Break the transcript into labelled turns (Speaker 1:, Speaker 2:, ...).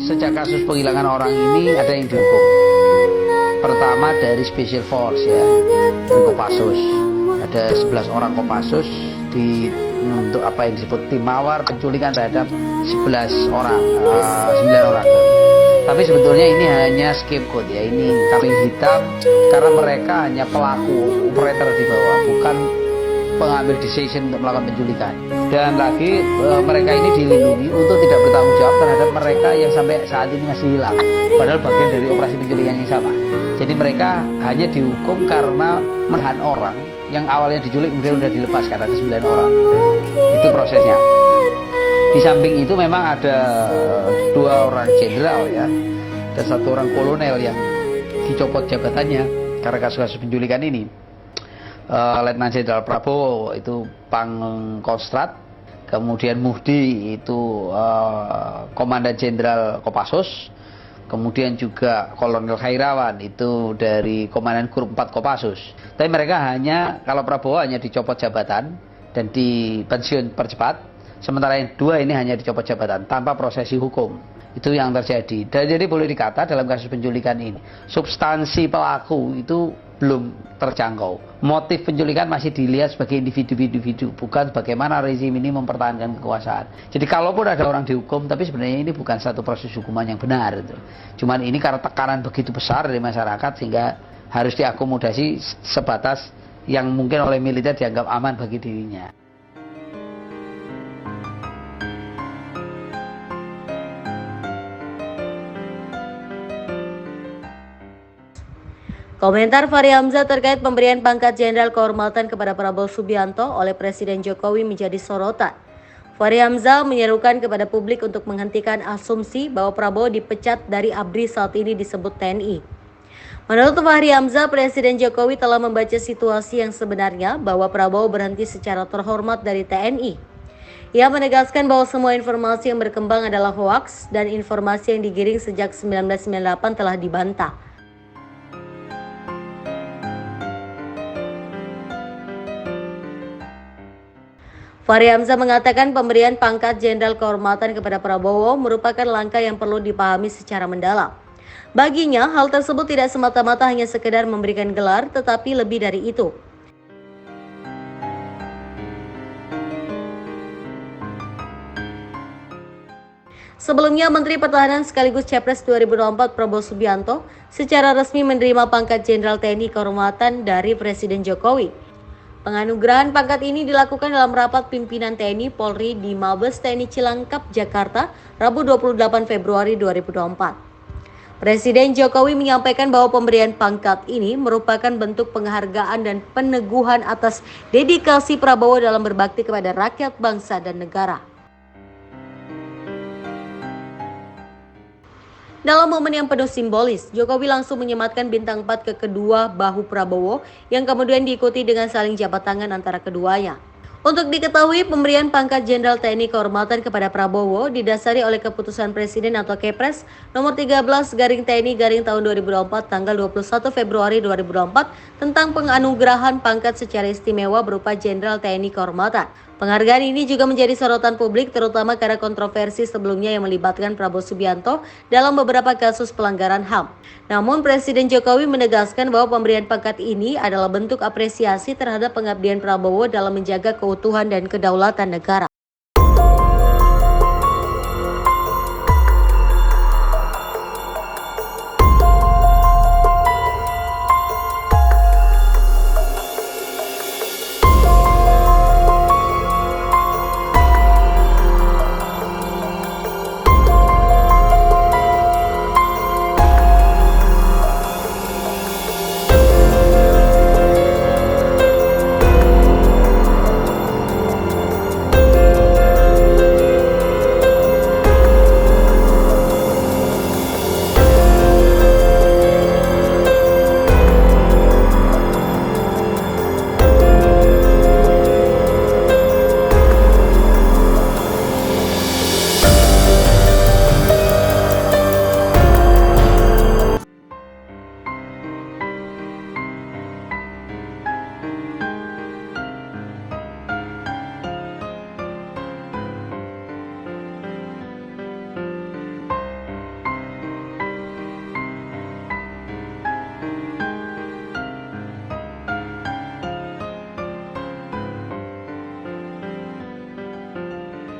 Speaker 1: sejak kasus penghilangan orang ini ada yang dihukum. Pertama dari Special Force ya, dari Kopassus. Ada 11 orang Kopassus untuk apa yang disebut tim mawar penculikan terhadap 11 orang, 9 orang. Tapi sebetulnya ini hanya scapegoat ya, ini kambing hitam karena mereka hanya pelaku operator di bawah, bukan pengambil decision untuk melakukan penculikan. Dan lagi mereka ini dilindungi untuk tidak bertanggung jawab terhadap mereka yang sampai saat ini masih hilang, padahal bagian dari operasi penculikan yang sama. Jadi mereka hanya dihukum karena menahan orang yang awalnya diculik kemudian sudah dilepaskan, ada 9 orang. Itu prosesnya. Di samping itu memang ada 2 orang jenderal ya, dan 1 orang kolonel yang dicopot jabatannya karena kasus-kasus penculikan ini. Letnan Jenderal Prabowo itu Pangkostrat, kemudian Muhdi itu Komandan Jenderal Kopassus, kemudian juga Kolonel Khairawan itu dari Komandan Grup 4 Kopassus. Tapi mereka hanya, kalau Prabowo hanya dicopot jabatan dan dipensiun percepat, sementara yang 2 ini hanya dicopot jabatan tanpa prosesi hukum. Itu yang terjadi. Dan jadi boleh dikata dalam kasus penculikan ini, substansi pelaku itu belum terjangkau. Motif penculikan masih dilihat sebagai individu-individu, bukan bagaimana rezim ini mempertahankan kekuasaan. Jadi kalaupun ada orang dihukum, tapi sebenarnya ini bukan satu proses hukuman yang benar. Cuman ini karena tekanan begitu besar dari masyarakat sehingga harus diakomodasi sebatas yang mungkin oleh militer dianggap aman bagi dirinya.
Speaker 2: Komentar Fahri Hamzah terkait pemberian pangkat Jenderal Kehormatan kepada Prabowo Subianto oleh Presiden Jokowi menjadi sorotan. Fahri Hamzah menyerukan kepada publik untuk menghentikan asumsi bahwa Prabowo dipecat dari ABRI saat ini disebut TNI. Menurut Fahri Hamzah, Presiden Jokowi telah membaca situasi yang sebenarnya bahwa Prabowo berhenti secara terhormat dari TNI. Ia menegaskan bahwa semua informasi yang berkembang adalah hoaks dan informasi yang digiring sejak 1998 telah dibantah. Fahri Hamzah mengatakan pemberian pangkat Jenderal Kehormatan kepada Prabowo merupakan langkah yang perlu dipahami secara mendalam. Baginya, hal tersebut tidak semata-mata hanya sekedar memberikan gelar, tetapi lebih dari itu. Sebelumnya, Menteri Pertahanan sekaligus Capres 2024 Prabowo Subianto secara resmi menerima pangkat Jenderal TNI Kehormatan dari Presiden Jokowi. Penganugerahan pangkat ini dilakukan dalam rapat pimpinan TNI Polri di Mabes TNI Cilangkap, Jakarta, Rabu 28 Februari 2024. Presiden Jokowi menyampaikan bahwa pemberian pangkat ini merupakan bentuk penghargaan dan peneguhan atas dedikasi Prabowo dalam berbakti kepada rakyat, bangsa, dan negara. Dalam momen yang penuh simbolis, Jokowi langsung menyematkan bintang 4 ke kedua bahu Prabowo yang kemudian diikuti dengan saling jabat tangan antara keduanya. Untuk diketahui, pemberian pangkat Jenderal TNI Kehormatan kepada Prabowo didasari oleh keputusan Presiden atau Kepres nomor 13/TNI tahun 2024 tanggal 21 Februari 2024 tentang penganugerahan pangkat secara istimewa berupa Jenderal TNI Kehormatan. Penghargaan ini juga menjadi sorotan publik terutama karena kontroversi sebelumnya yang melibatkan Prabowo Subianto dalam beberapa kasus pelanggaran HAM. Namun Presiden Jokowi menegaskan bahwa pemberian pangkat ini adalah bentuk apresiasi terhadap pengabdian Prabowo dalam menjaga keutuhan dan kedaulatan negara.